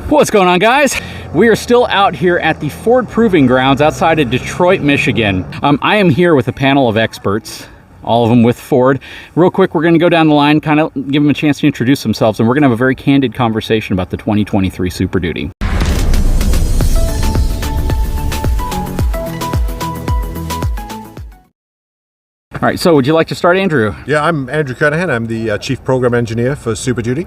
What's going on, guys? We are still out here at the Ford Proving Grounds outside of Detroit, Michigan. I am here with a panel of experts, all of them with Ford. Real quick, we're going to go down the line, kind of give them a chance to introduce themselves, and we're going to have a very candid conversation about the 2023 Super Duty. All right, so would you like to start, Andrew? Yeah, I'm Andrew Cunahan. I'm the Chief Program Engineer for Super Duty.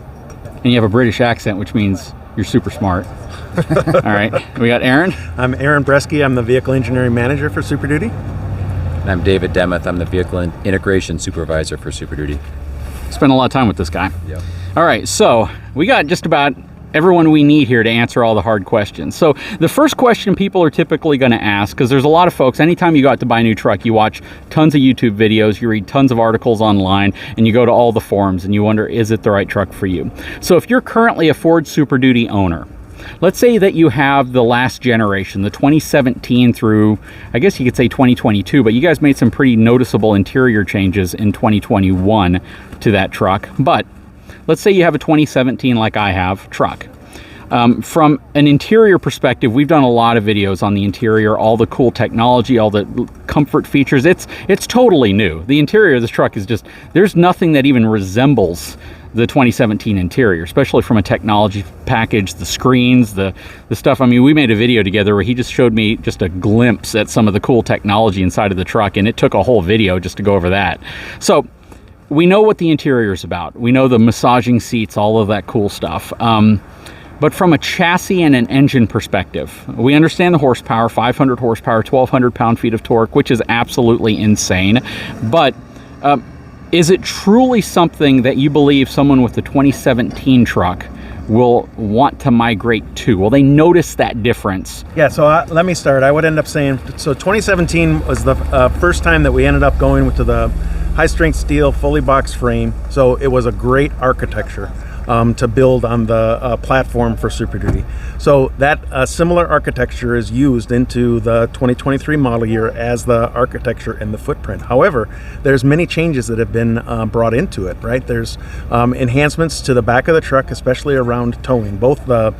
And you have a British accent, which means you're super smart. All right, we got Aaron. I'm Aaron Bresky. I'm the Vehicle Engineering Manager for Super Duty. And I'm David Demuth. I'm the Vehicle Integration Supervisor for Super Duty. Spent a lot of time with this guy. Yep. All right, so we got just about everyone we need here to answer all the hard questions. So the first question people are typically going to ask, because there's a lot of folks, anytime you go out to buy a new truck, you watch tons of YouTube videos, you read tons of articles online, and you go to all the forums and you wonder, is it the right truck for you? So if you're currently a Ford Super Duty owner, let's say that you have the last generation, the 2017 through, I guess you could say 2022, but you guys made some pretty noticeable interior changes in 2021 to that truck. But let's say you have a 2017, like I have, truck. From an interior perspective, we've done a lot of videos on the interior, all the cool technology, all the comfort features. It's totally new. The interior of this truck is just, there's nothing that even resembles the 2017 interior, especially from a technology package, the screens, the stuff. I mean, we made a video together where he just showed me just a glimpse at some of the cool technology inside of the truck, and it took a whole video just to go over that. So we know what the interior is about. We know the massaging seats, all of that cool stuff. But from a chassis and an engine perspective, we understand the horsepower, 500 horsepower, 1,200 pound-feet of torque, which is absolutely insane. But is it truly something that you believe someone with the 2017 truck will want to migrate to? Will they notice that difference? Yeah, so let me start. I would end up saying, so 2017 was the first time that we ended up going to the high-strength steel, fully boxed frame. So it was a great architecture to build on the platform for Super Duty. So that similar architecture is used into the 2023 model year as the architecture and the footprint. However, there's many changes that have been brought into it, right? There's enhancements to the back of the truck, especially around towing. Both the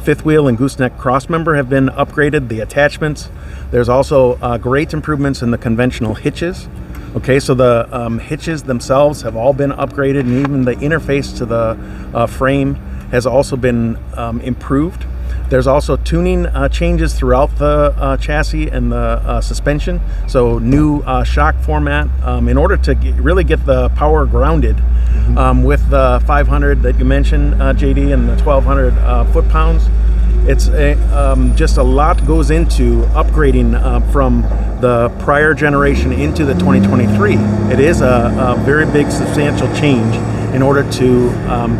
fifth wheel and gooseneck crossmember have been upgraded, the attachments. There's also great improvements in the conventional hitches. Okay, so the hitches themselves have all been upgraded, and even the interface to the frame has also been improved. There's also tuning changes throughout the chassis and the suspension. So new shock format in order to really get the power grounded with the 500 that you mentioned, JD, and the 1,200 foot-pounds. It's just a lot goes into upgrading from the prior generation into the 2023. It is a very big, substantial change in order to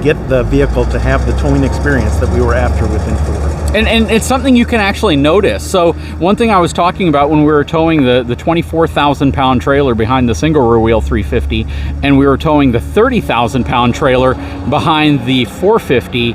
get the vehicle to have the towing experience that we were after within Ford. And it's something you can actually notice. So one thing I was talking about when we were towing the 24,000 pound trailer behind the single rear wheel 350, and we were towing the 30,000 pound trailer behind the 450,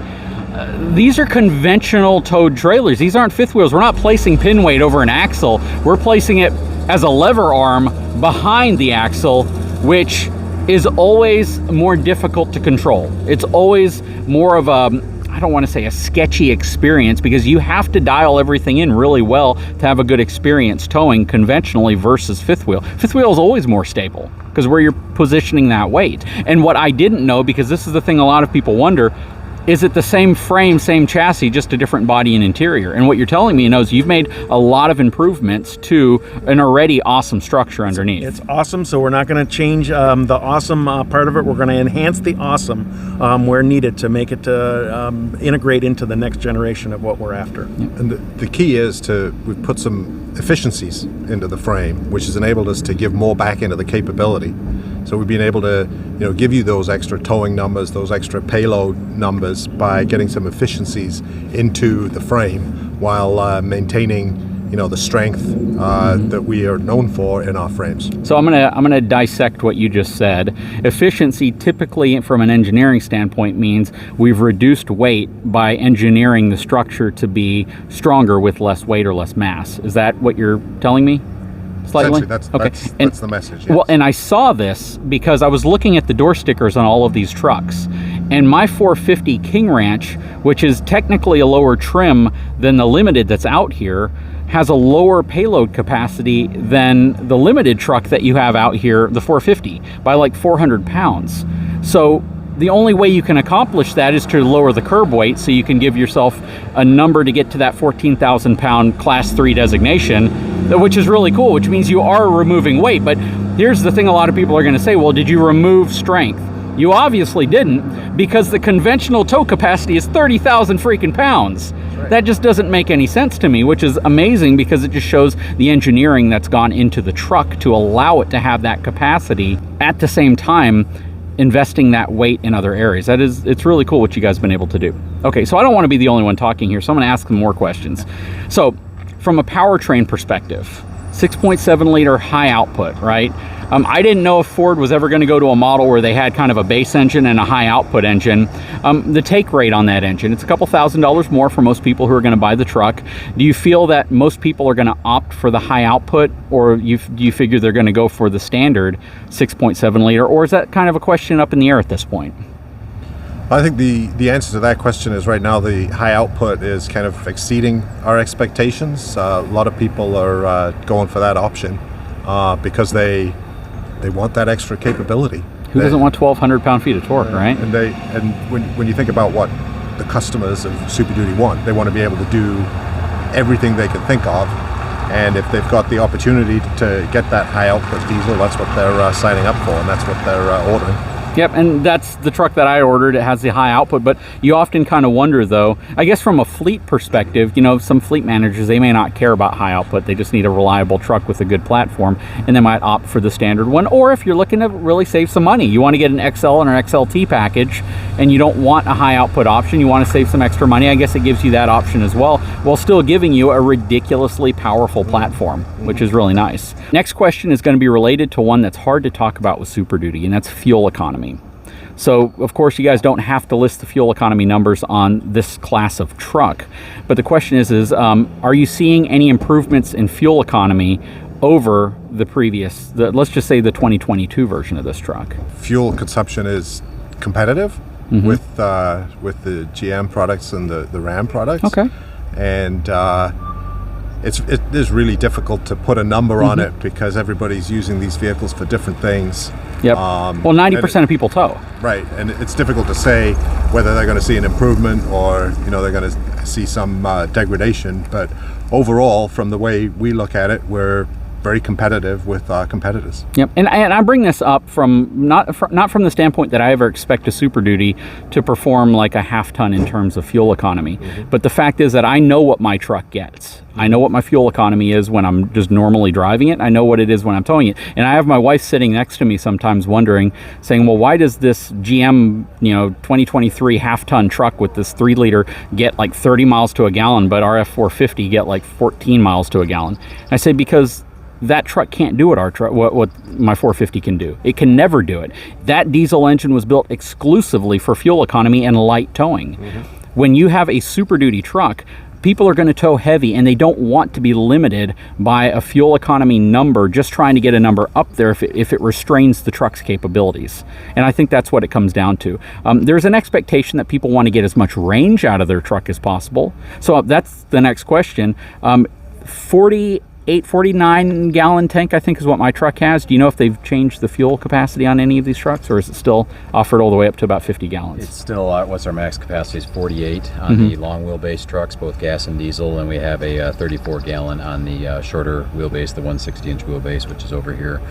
these are conventional towed trailers. These aren't fifth wheels. We're not placing pin weight over an axle. We're placing it as a lever arm behind the axle, which is always more difficult to control. It's always more of a, I don't want to say a sketchy experience, because you have to dial everything in really well to have a good experience towing conventionally versus fifth wheel. Fifth wheel is always more stable because where you're positioning that weight. And what I didn't know, because this is the thing a lot of people wonder, is it the same frame, same chassis, just a different body and interior? And what you're telling me is you've made a lot of improvements to an already awesome structure underneath. It's awesome, so we're not going to change the awesome part of it. We're going to enhance the awesome where needed to make it integrate into the next generation of what we're after. And the key is we've put some efficiencies into the frame, which has enabled us to give more back into the capability. So we've been able to, give you those extra towing numbers, those extra payload numbers by getting some efficiencies into the frame while maintaining, the strength that we are known for in our frames. So I'm gonna dissect what you just said. Efficiency typically from an engineering standpoint means we've reduced weight by engineering the structure to be stronger with less weight or less mass. Is that what you're telling me? Slightly? That's the message. Yes. Well, and I saw this because I was looking at the door stickers on all of these trucks, And my 450 King Ranch, which is technically a lower trim than the Limited that's out here, has a lower payload capacity than the Limited truck that you have out here, the 450, by like 400 pounds. So the only way you can accomplish that is to lower the curb weight, so you can give yourself a number to get to that 14,000 pound class 3 designation, which is really cool, which means you are removing weight. But here's the thing, a lot of people are going to say, well, did you remove strength? You obviously didn't, because the conventional tow capacity is 30,000 freaking pounds. Right. That just doesn't make any sense to me, which is amazing, because it just shows the engineering that's gone into the truck to allow it to have that capacity, at the same time investing that weight in other areas. It's really cool what you guys have been able to do. Okay, so I don't want to be the only one talking here, so I'm going to ask some more questions. So from a powertrain perspective, 6.7 liter high output, right? I didn't know if Ford was ever going to go to a model where they had kind of a base engine and a high output engine. The take rate on that engine, it's a couple $1,000s more for most people who are going to buy the truck. Do you feel that most people are going to opt for the high output, or do you figure they're going to go for the standard 6.7 liter, or is that kind of a question up in the air at this point? I think the answer to that question is, right now the high output is kind of exceeding our expectations. A lot of people are going for that option because they want that extra capability. Who doesn't want 1,200 pound-feet of torque, right? And when you think about what the customers of Super Duty want, they want to be able to do everything they can think of. And if they've got the opportunity to get that high output diesel, that's what they're signing up for, and that's what they're ordering. Yep, and that's the truck that I ordered. It has the high output, but you often kind of wonder, though, I guess from a fleet perspective, you know, some fleet managers, they may not care about high output. They just need a reliable truck with a good platform, and they might opt for the standard one. Or if you're looking to really save some money, you want to get an XL and an XLT package, and you don't want a high output option, you want to save some extra money, I guess it gives you that option as well, while still giving you a ridiculously powerful platform, which is really nice. Next question is going to be related to one that's hard to talk about with Super Duty, and that's fuel economy. So, of course, you guys don't have to list the fuel economy numbers on this class of truck, but the question is are you seeing any improvements in fuel economy over the previous, let's just say the 2022 version of this truck? Fuel consumption is competitive with the GM products and the Ram products. Okay. And it is really difficult to put a number on it, because everybody's using these vehicles for different things. Yep. Well, 90% of people tow. Right, and it's difficult to say whether they're going to see an improvement or, you know, they're going to see some degradation. But overall, from the way we look at it, we're very competitive with our competitors. Yep, and I bring this up from not from the standpoint that I ever expect a Super Duty to perform like a half ton in terms of fuel economy, but the fact is that I know what my truck gets. I know what my fuel economy is when I'm just normally driving it. I know what it is when I'm towing it. And I have my wife sitting next to me sometimes wondering, saying, well, why does this GM, 2023 half-ton truck with this 3-liter get like 30 miles to a gallon, but our F450 get like 14 miles to a gallon? I say, because that truck can't do what my 450 can do. It can never do it. That diesel engine was built exclusively for fuel economy and light towing. When you have a Super Duty truck, people are going to tow heavy, and they don't want to be limited by a fuel economy number, just trying to get a number up there if it restrains the truck's capabilities. And I think that's what it comes down to. There's an expectation that people want to get as much range out of their truck as possible. So that's the next question. 49 gallon tank, I think, is what my truck has. Do you know if they've changed the fuel capacity on any of these trucks, or is it still offered all the way up to about 50 gallons? It's still, what's our max capacity is 48 on the long wheelbase trucks, both gas and diesel, and we have a 34 gallon on the shorter wheelbase, the 160-inch wheelbase, which is over here,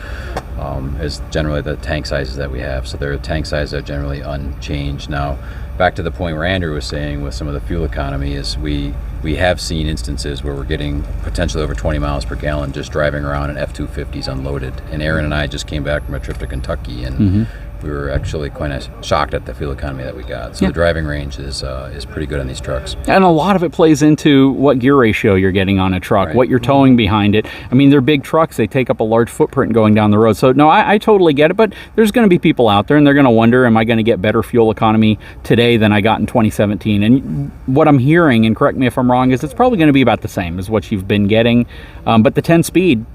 is generally the tank sizes that we have. So their tank sizes are generally unchanged. Now, back to the point where Andrew was saying with some of the fuel economy is we have seen instances where we're getting potentially over 20 miles per gallon just driving around in F-250s unloaded. And Aaron and I just came back from a trip to Kentucky, and we were actually kind of shocked at the fuel economy that we got. So the driving range is pretty good on these trucks. And a lot of it plays into what gear ratio you're getting on a truck, what you're towing behind it. I mean, they're big trucks. They take up a large footprint going down the road. So, no, I totally get it, but there's going to be people out there, and they're going to wonder, am I going to get better fuel economy today than I got in 2017? And what I'm hearing, and correct me if I'm wrong, is it's probably going to be about the same as what you've been getting. But the 10-speed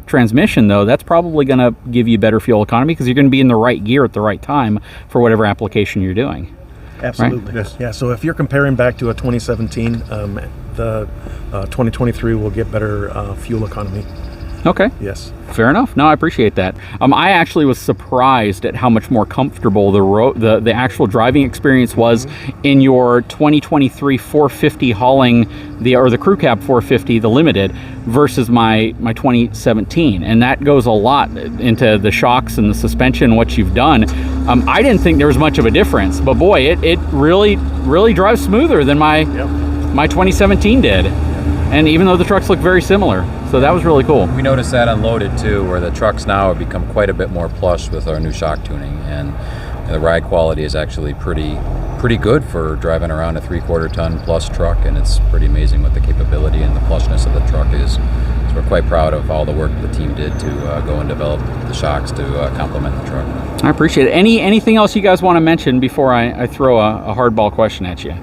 transmission, though, that's probably going to give you better fuel economy because you're going to be in the right gear at the right time for whatever application you're doing. Absolutely. Yes. Yeah. So if you're comparing back to a 2017, the 2023 will get better fuel economy. Okay. Yes. Fair enough. No, I appreciate that. I actually was surprised at how much more comfortable the actual driving experience was in your 2023 450 hauling the crew cab 450, the limited, versus my 2017, and that goes a lot into the shocks and the suspension, what you've done. I didn't think there was much of a difference, but boy, it really drives smoother than my 2017 did. And even though the trucks look very similar, so that was really cool. We noticed that unloaded too, where the trucks now have become quite a bit more plush with our new shock tuning, and the ride quality is actually pretty good for driving around a 3/4 ton plus truck, and it's pretty amazing what the capability and the plushness of the truck is. So we're quite proud of all the work the team did to go and develop the shocks to complement the truck. I appreciate it. Anything else you guys want to mention before I throw a hardball question at you?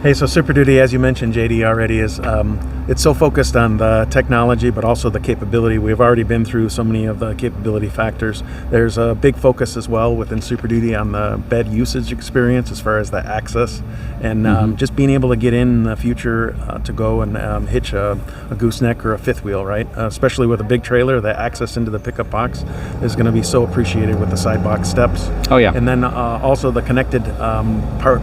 Hey, so Super Duty, as you mentioned, JD, already is, it's so focused on the technology, but also the capability. We've already been through so many of the capability factors. There's a big focus as well within Super Duty on the bed usage experience as far as the access, and just being able to get in the future to go and hitch a gooseneck or a fifth wheel, right? Especially with a big trailer, the access into the pickup box is going to be so appreciated with the side box steps. Oh yeah. And then also the connected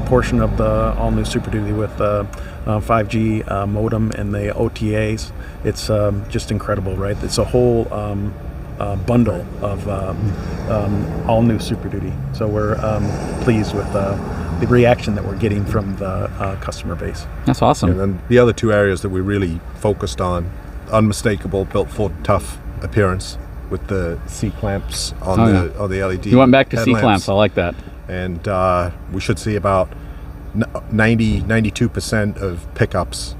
portion of the all-new Super Duty with 5G modem and the OTAs. It's just incredible, right? It's a whole bundle of all new Super Duty. So we're pleased with the reaction that we're getting from the customer base. That's awesome. And then the other two areas that we really focused on, unmistakable built for tough appearance with the C-clamps on the LED. You went back to headlamps. C-clamps. I like that. And we should see about 92% of pickups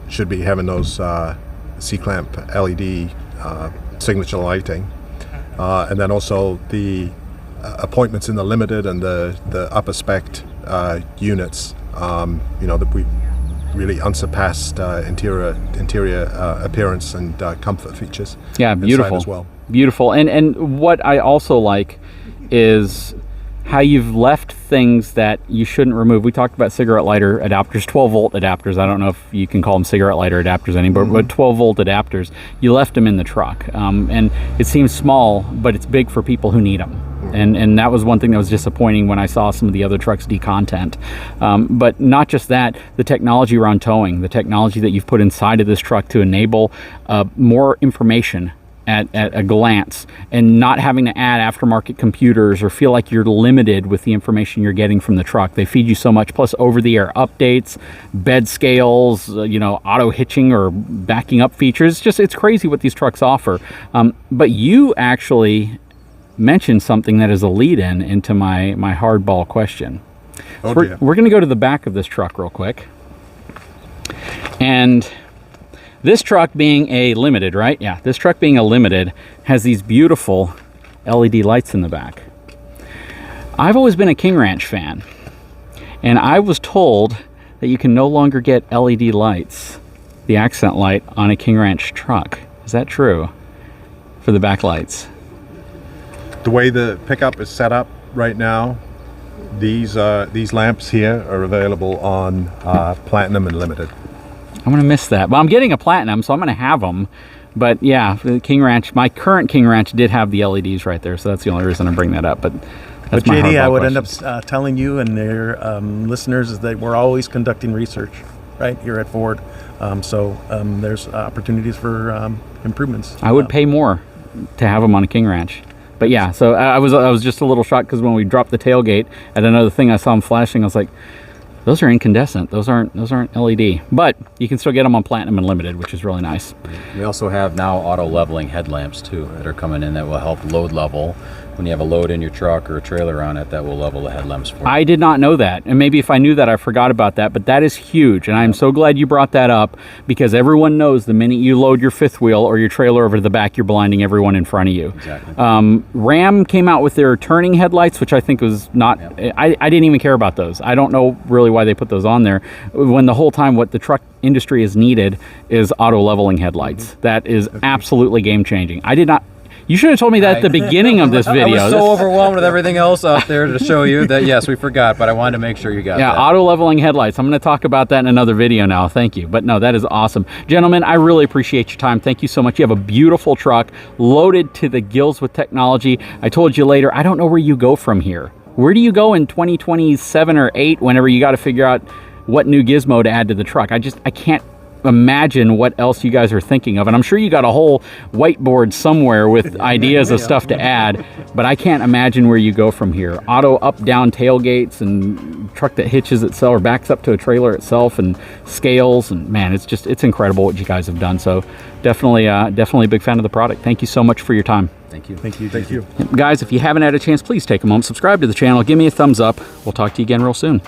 should be having those C-clamp LED signature lighting. And then also the appointments in the limited and the upper spec units, that we really unsurpassed interior appearance and comfort features. Yeah, beautiful as well. Beautiful. And what I also like is how you've left things that you shouldn't remove. We talked about cigarette lighter adapters, 12-volt adapters. I don't know if you can call them cigarette lighter adapters anymore, but 12-volt adapters. You left them in the truck. And it seems small, but it's big for people who need them. And that was one thing that was disappointing when I saw some of the other trucks decontent. But not just that, the technology around towing, the technology that you've put inside of this truck to enable more information at a glance, and not having to add aftermarket computers or feel like you're limited with the information you're getting from the truck. They feed you so much, plus over-the-air updates, bed scales, auto hitching or backing up features. It's crazy what these trucks offer. But you actually mentioned something that is a lead-in into my hardball question. Oh, we're going to go to the back of this truck real quick. And this truck being a limited, right? Yeah, this truck being a limited has these beautiful LED lights in the back. I've always been a King Ranch fan, and I was told that you can no longer get LED lights, the accent light, on a King Ranch truck. Is that true? For the back lights? The way the pickup is set up right now, these lamps here are available on Platinum and Limited. I'm going to miss that. Well, I'm getting a Platinum, so I'm going to have them. But yeah, the King Ranch, my current King Ranch did have the LEDs right there, so that's the only reason I bring that up. But that's my JD, I would question. end up telling you and their listeners is that we're always conducting research right here at Ford. So there's opportunities for improvements. I would pay more to have them on a King Ranch. But yeah, so I was just a little shocked because when we dropped the tailgate at another thing, I saw them flashing. I was like, those are incandescent. Those aren't LED. But you can still get them on Platinum and Limited, which is really nice. We also have now auto leveling headlamps too that are coming in that will help load level. When you have a load in your truck or a trailer on it, that will level the headlamps for you. I did not know that, and maybe if I knew that, I forgot about that, but that is huge, and I'm so glad you brought that up, because everyone knows the minute you load your fifth wheel or your trailer over to the back, you're blinding everyone in front of you. Exactly. Ram came out with their turning headlights, which I think was not, I didn't even care about those. I don't know really why they put those on there, when the whole time what the truck industry has needed is auto leveling headlights. That is absolutely game changing. You should have told me that at the beginning of this video. I was so overwhelmed with everything else out there to show you that, yes, we forgot, but I wanted to make sure you got that. Yeah, auto leveling headlights. I'm going to talk about that in another video now. Thank you. But no, that is awesome. Gentlemen, I really appreciate your time. Thank you so much. You have a beautiful truck loaded to the gills with technology. I told you later, I don't know where you go from here. Where do you go in 2027 or 8 whenever you got to figure out what new gizmo to add to the truck? I can't imagine what else you guys are thinking of, and I'm sure you got a whole whiteboard somewhere with ideas of stuff to add, but I can't imagine where you go from here. Auto up down tailgates and truck that hitches itself or backs up to a trailer itself and scales, and man, it's incredible what you guys have done. So definitely a big fan of the product. Thank you so much for your time. Thank you. Thank you. Thank you. Guys, if you haven't had a chance, please take a moment, subscribe to the channel, give me a thumbs up. We'll talk to you again real soon.